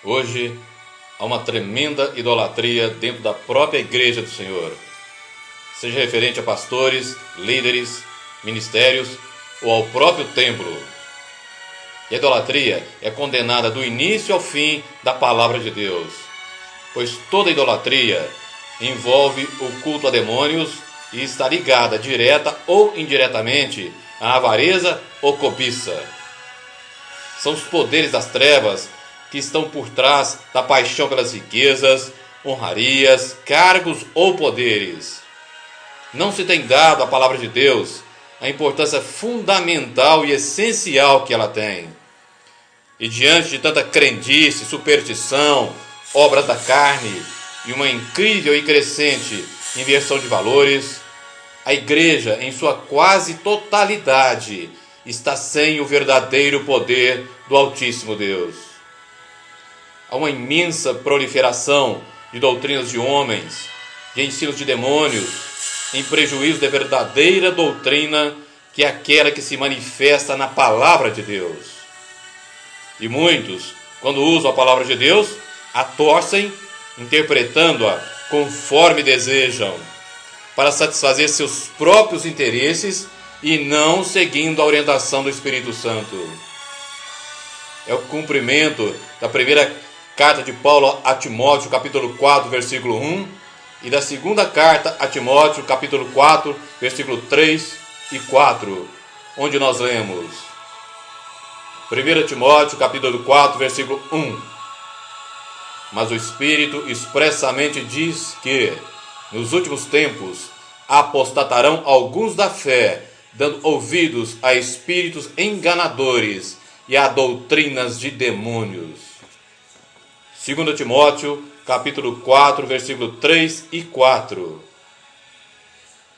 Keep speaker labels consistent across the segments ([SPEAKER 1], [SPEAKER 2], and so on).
[SPEAKER 1] Hoje, há uma tremenda idolatria dentro da própria igreja do Senhor, seja referente a pastores, líderes, ministérios ou ao próprio templo. E a idolatria é condenada do início ao fim da palavra de Deus, pois toda idolatria envolve o culto a demônios e está ligada direta ou indiretamente à avareza ou cobiça. São os poderes das trevas que estão por trás da paixão pelas riquezas, honrarias, cargos ou poderes. Não se tem dado à palavra de Deus a importância fundamental e essencial que ela tem. E diante de tanta crendice, superstição, obras da carne e uma incrível e crescente inversão de valores, a igreja, em sua quase totalidade, está sem o verdadeiro poder do Altíssimo Deus. Há uma imensa proliferação de doutrinas de homens, de ensinos de demônios, em prejuízo da verdadeira doutrina, que é aquela que se manifesta na palavra de Deus. E muitos, quando usam a palavra de Deus, a torcem, interpretando-a conforme desejam, para satisfazer seus próprios interesses e não seguindo a orientação do Espírito Santo. É o cumprimento da primeira carta de Paulo a Timóteo, capítulo 4, versículo 1, e da segunda carta a Timóteo, capítulo 4, versículo 3 e 4, onde nós lemos: 1 Timóteo, capítulo 4, versículo 1. Mas o Espírito expressamente diz que, nos últimos tempos, apostatarão alguns da fé, dando ouvidos a espíritos enganadores e a doutrinas de demônios. 2 Timóteo, capítulo 4, versículo 3 e 4.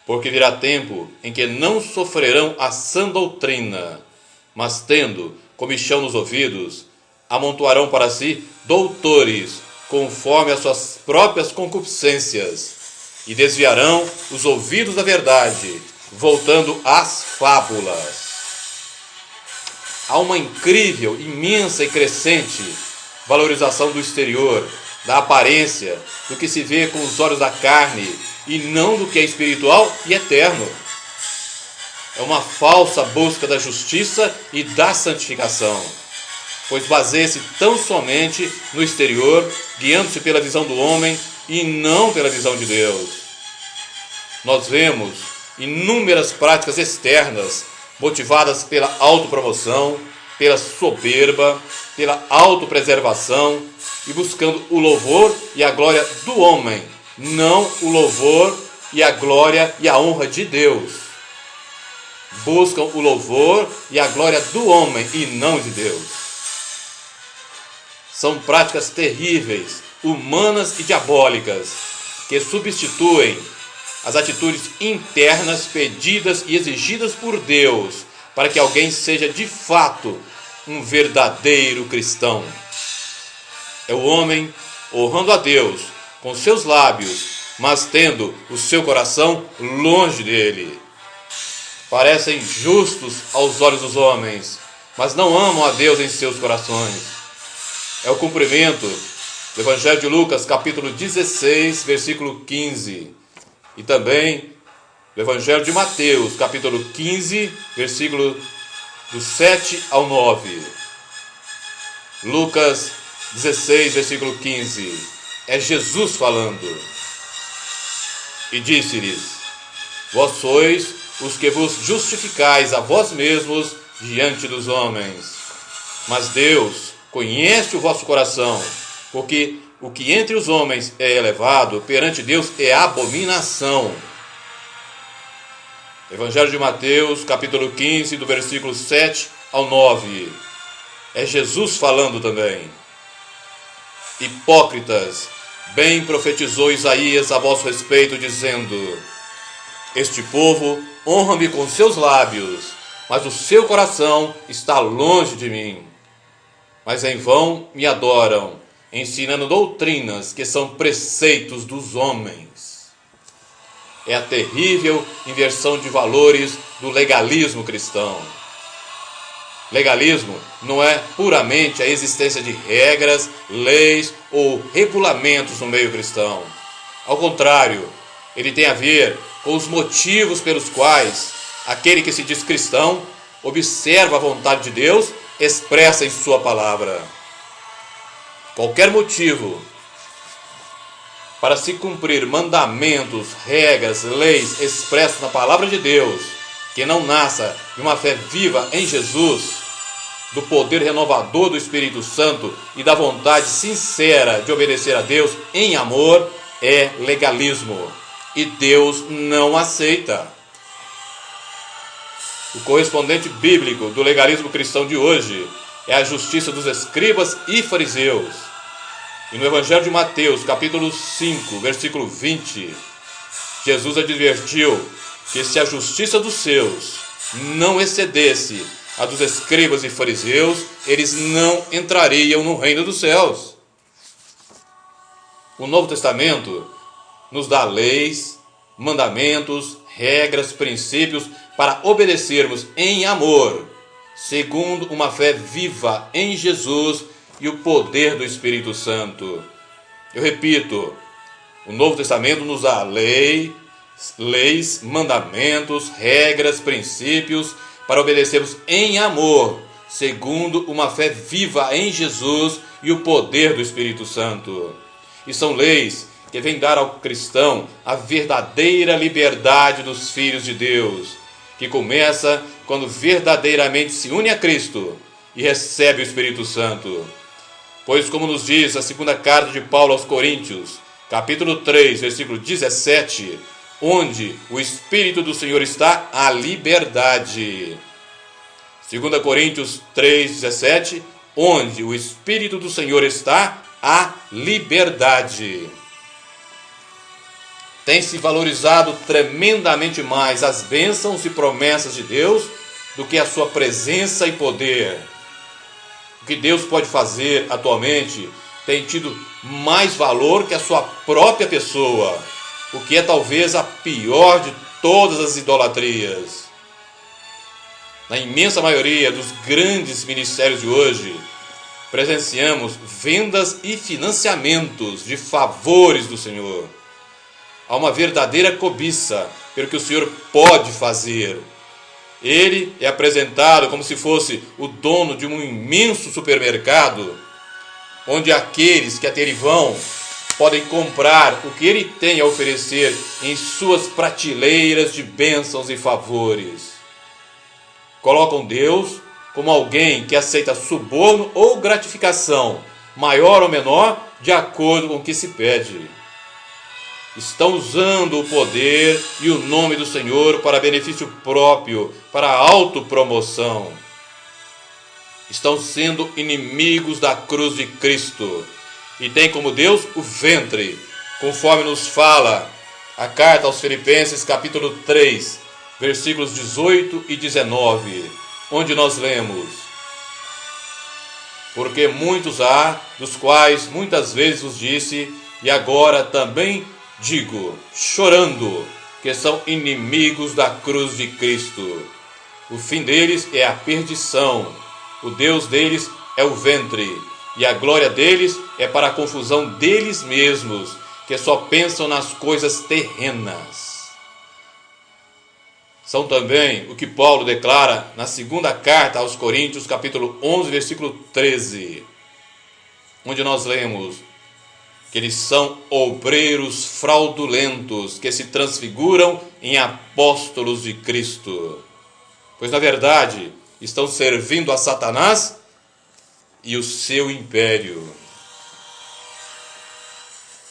[SPEAKER 1] Porque virá tempo em que não sofrerão a sã doutrina, mas tendo comichão nos ouvidos, amontoarão para si doutores, conforme as suas próprias concupiscências, e desviarão os ouvidos da verdade, voltando às fábulas. Há uma incrível, imensa e crescente valorização do exterior, da aparência, do que se vê com os olhos da carne, e não do que é espiritual e eterno. É uma falsa busca da justiça e da santificação, pois baseia-se tão somente no exterior, guiando-se pela visão do homem e não pela visão de Deus. Nós vemos inúmeras práticas externas motivadas pela autopromoção, pela soberba, pela autopreservação e buscando o louvor e a glória do homem, não o louvor e a glória e a honra de Deus. Buscam o louvor e a glória do homem e não de Deus. São práticas terríveis, humanas e diabólicas, que substituem as atitudes internas pedidas e exigidas por Deus para que alguém seja de fato um verdadeiro cristão. É o homem honrando a Deus com seus lábios, mas tendo o seu coração longe dele. Parecem justos aos olhos dos homens, mas não amam a Deus em seus corações. É o cumprimento do Evangelho de Lucas, capítulo 16, versículo 15, e também do Evangelho de Mateus, capítulo 15, versículo do 7 ao 9. Lucas 16, versículo 15. É Jesus falando. E disse-lhes: Vós sois os que vos justificais a vós mesmos diante dos homens. Mas Deus conhece o vosso coração, porque o que entre os homens é elevado, perante Deus é abominação. Evangelho de Mateus, capítulo 15, do versículo 7 ao 9. É Jesus falando também. Hipócritas, bem profetizou Isaías a vosso respeito, dizendo: Este povo honra-me com seus lábios, mas o seu coração está longe de mim. Mas em vão me adoram, ensinando doutrinas que são preceitos dos homens. É a terrível inversão de valores do legalismo cristão. Legalismo não é puramente a existência de regras, leis ou regulamentos no meio cristão. Ao contrário, ele tem a ver com os motivos pelos quais aquele que se diz cristão observa a vontade de Deus expressa em sua palavra. Qualquer motivo para se cumprir mandamentos, regras, leis expressos na palavra de Deus, que não nasça de uma fé viva em Jesus, do poder renovador do Espírito Santo e da vontade sincera de obedecer a Deus em amor, é legalismo. E Deus não aceita. O correspondente bíblico do legalismo cristão de hoje é a justiça dos escribas e fariseus. E no Evangelho de Mateus, capítulo 5, versículo 20, Jesus advertiu que se a justiça dos seus não excedesse a dos escribas e fariseus, eles não entrariam no reino dos céus. O Novo Testamento nos dá leis, mandamentos, regras, princípios para obedecermos em amor, segundo uma fé viva em Jesus e o poder do Espírito Santo. Eu repito, o Novo Testamento nos dá leis, mandamentos, regras, princípios para obedecermos em amor, segundo uma fé viva em Jesus e o poder do Espírito Santo. E são leis que vêm dar ao cristão a verdadeira liberdade dos filhos de Deus, que começa quando verdadeiramente se une a Cristo e recebe o Espírito Santo. Pois, como nos diz a segunda carta de Paulo aos Coríntios, capítulo 3, versículo 17, onde o Espírito do Senhor está, a liberdade. 2 Coríntios 3, 17, onde o Espírito do Senhor está, a liberdade. Tem se valorizado tremendamente mais as bênçãos e promessas de Deus do que a sua presença e poder. O que Deus pode fazer atualmente tem tido mais valor que a sua própria pessoa, o que é talvez a pior de todas as idolatrias. Na imensa maioria dos grandes ministérios de hoje, presenciamos vendas e financiamentos de favores do Senhor. Há uma verdadeira cobiça pelo que o Senhor pode fazer. Ele é apresentado como se fosse o dono de um imenso supermercado, onde aqueles que até vão podem comprar o que ele tem a oferecer em suas prateleiras de bênçãos e favores. Colocam Deus como alguém que aceita suborno ou gratificação, maior ou menor, de acordo com o que se pede. Estão usando o poder e o nome do Senhor para benefício próprio, para autopromoção. Estão sendo inimigos da cruz de Cristo e têm como Deus o ventre, conforme nos fala a carta aos Filipenses, capítulo 3, versículos 18 e 19, onde nós lemos: porque muitos há, dos quais muitas vezes vos disse, e agora também digo, chorando, que são inimigos da cruz de Cristo. O fim deles é a perdição, o Deus deles é o ventre, e a glória deles é para a confusão deles mesmos, que só pensam nas coisas terrenas. São também o que Paulo declara na segunda carta aos Coríntios, capítulo 11, versículo 13, onde nós lemos que eles são obreiros fraudulentos, que se transfiguram em apóstolos de Cristo. Pois, na verdade, estão servindo a Satanás e o seu império.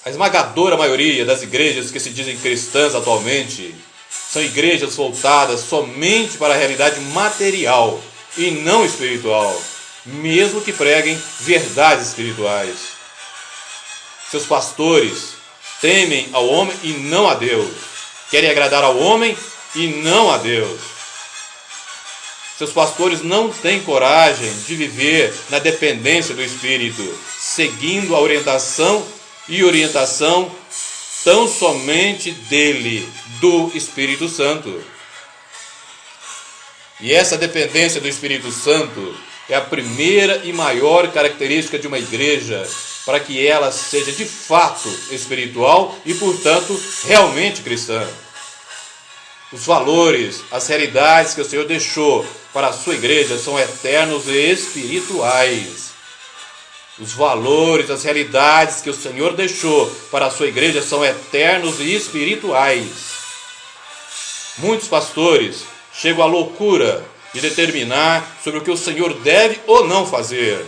[SPEAKER 1] A esmagadora maioria das igrejas que se dizem cristãs atualmente são igrejas voltadas somente para a realidade material e não espiritual, mesmo que preguem verdades espirituais. Seus pastores temem ao homem e não a Deus, querem agradar ao homem e não a Deus. Seus pastores não têm coragem de viver na dependência do Espírito, seguindo a orientação tão somente dele, do Espírito Santo. E essa dependência do Espírito Santo é a primeira e maior característica de uma igreja para que ela seja de fato espiritual e, portanto, realmente cristã. Os valores, as realidades que o Senhor deixou para a sua igreja são eternos e espirituais. Os valores, as realidades que o Senhor deixou para a sua igreja são eternos e espirituais. Muitos pastores chegam à loucura de determinar sobre o que o Senhor deve ou não fazer.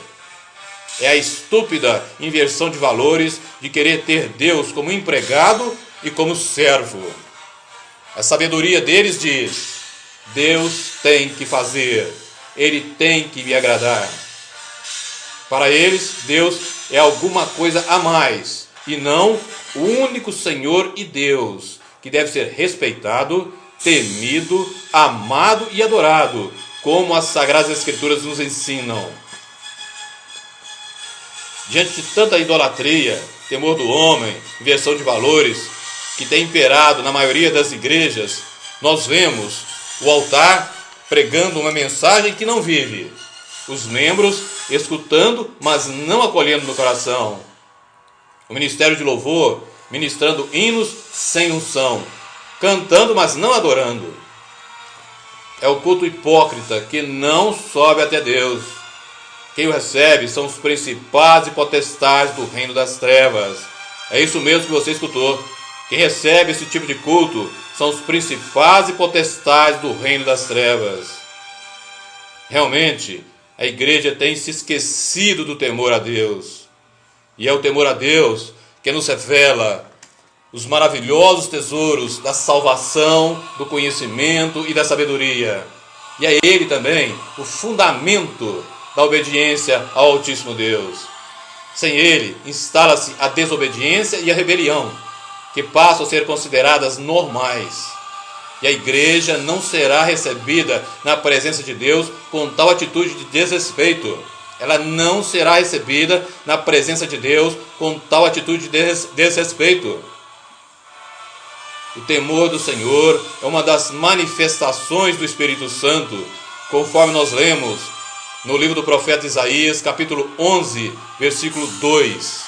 [SPEAKER 1] É a estúpida inversão de valores de querer ter Deus como empregado e como servo. A sabedoria deles diz: Deus tem que fazer, Ele tem que me agradar. Para eles, Deus é alguma coisa a mais, e não o único Senhor e Deus, que deve ser respeitado, temido, amado e adorado, como as Sagradas Escrituras nos ensinam. Diante de tanta idolatria, temor do homem, inversão de valores, que tem imperado na maioria das igrejas, nós vemos o altar pregando uma mensagem que não vive, os membros escutando, mas não acolhendo no coração, o ministério de louvor ministrando hinos sem unção, cantando, mas não adorando. É o culto hipócrita que não sobe até Deus. Quem o recebe são os principados e potestades do reino das trevas. É isso mesmo que você escutou. Quem recebe esse tipo de culto são os principados e potestades do reino das trevas. Realmente, a igreja tem se esquecido do temor a Deus. E é o temor a Deus que nos revela os maravilhosos tesouros da salvação, do conhecimento e da sabedoria. E é Ele também o fundamento da obediência ao Altíssimo Deus. Sem Ele, instala-se a desobediência e a rebelião, que passam a ser consideradas normais. E a igreja não será recebida na presença de Deus com tal atitude de desrespeito. Ela não será recebida na presença de Deus com tal atitude de desrespeito. O temor do Senhor é uma das manifestações do Espírito Santo, conforme nós lemos no livro do profeta Isaías, capítulo 11, versículo 2.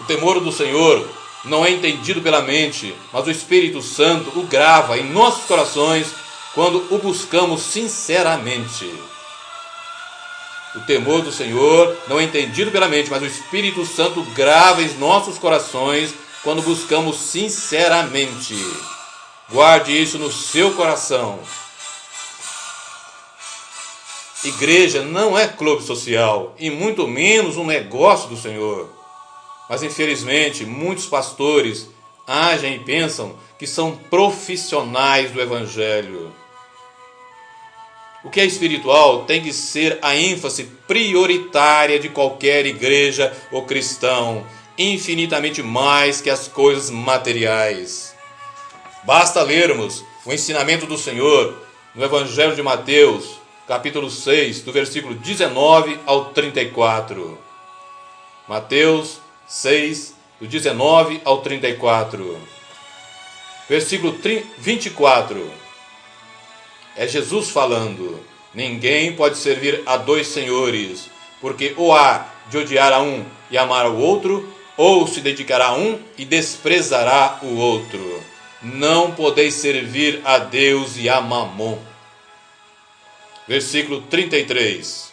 [SPEAKER 1] O temor do Senhor não é entendido pela mente, mas o Espírito Santo o grava em nossos corações quando o buscamos sinceramente. O temor do Senhor não é entendido pela mente, mas o Espírito Santo grava em nossos corações quando buscamos sinceramente. Guarde isso no seu coração. Igreja não é clube social, e muito menos um negócio do Senhor. Mas infelizmente muitos pastores agem e pensam que são profissionais do Evangelho. O que é espiritual tem que ser a ênfase prioritária de qualquer igreja ou cristão, infinitamente mais que as coisas materiais. Basta lermos o ensinamento do Senhor no Evangelho de Mateus, capítulo 6, do versículo 19 ao 34. Mateus 6, do 19 ao 34. Versículo 24. É Jesus falando: ninguém pode servir a dois senhores, porque ou há de odiar a um e amar ao outro, ou se dedicará a um e desprezará o outro. Não podeis servir a Deus e a Mamon. Versículo 33.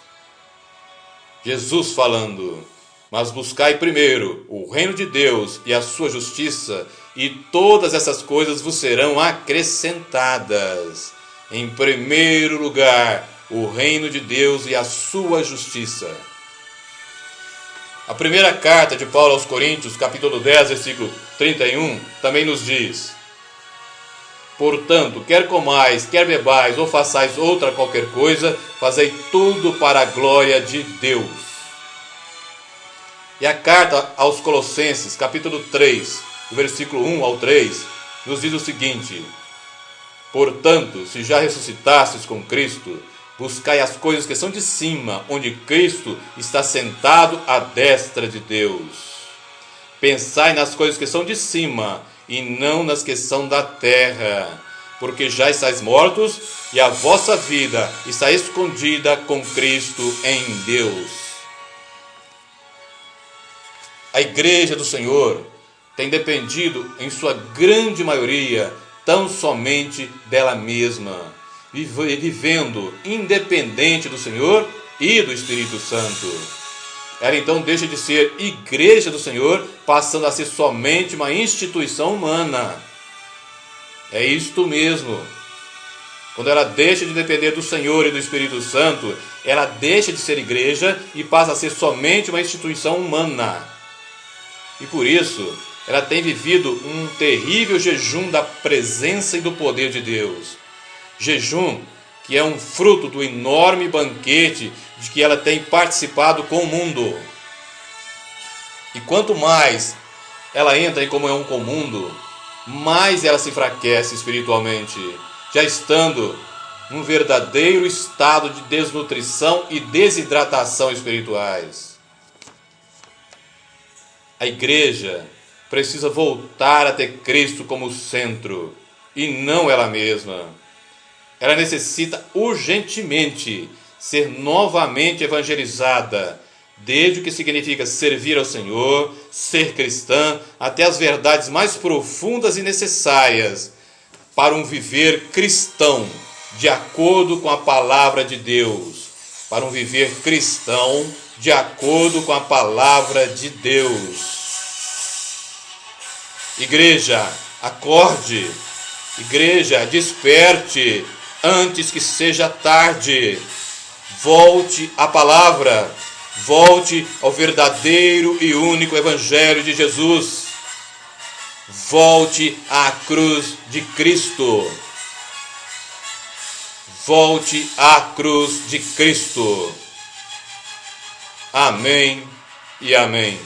[SPEAKER 1] Jesus falando: mas buscai primeiro o reino de Deus e a sua justiça, e todas essas coisas vos serão acrescentadas. Em primeiro lugar, o reino de Deus e a sua justiça. A primeira carta de Paulo aos Coríntios, capítulo 10, versículo 31, também nos diz: portanto, quer comais, quer bebais, ou façais outra qualquer coisa, fazei tudo para a glória de Deus. E a carta aos Colossenses, capítulo 3, do versículo 1 ao 3, nos diz o seguinte: portanto, se já ressuscitastes com Cristo, buscai as coisas que são de cima, onde Cristo está sentado à destra de Deus. Pensai nas coisas que são de cima, e não nas que são da terra, porque já estáis mortos e a vossa vida está escondida com Cristo em Deus. A igreja do Senhor tem dependido, em sua grande maioria, tão somente dela mesma, vivendo independente do Senhor e do Espírito Santo. Ela então deixa de ser igreja do Senhor, passando a ser somente uma instituição humana. É isto mesmo. Quando ela deixa de depender do Senhor e do Espírito Santo, ela deixa de ser igreja e passa a ser somente uma instituição humana. E por isso, ela tem vivido um terrível jejum da presença e do poder de Deus. Jejum que é um fruto do enorme banquete de que ela tem participado com o mundo. E quanto mais ela entra em comunhão com o mundo, mais ela se enfraquece espiritualmente, já estando num verdadeiro estado de desnutrição e desidratação espirituais. A igreja precisa voltar a ter Cristo como centro e não ela mesma. Ela necessita urgentemente ser novamente evangelizada, desde o que significa servir ao Senhor, ser cristã, até as verdades mais profundas e necessárias para um viver cristão, de acordo com a palavra de Deus. Para um viver cristão, de acordo com a palavra de Deus. Igreja, acorde. Igreja, desperte, antes que seja tarde. Volte à palavra, volte ao verdadeiro e único Evangelho de Jesus. Volte à cruz de Cristo. Volte à cruz de Cristo. Amém e amém.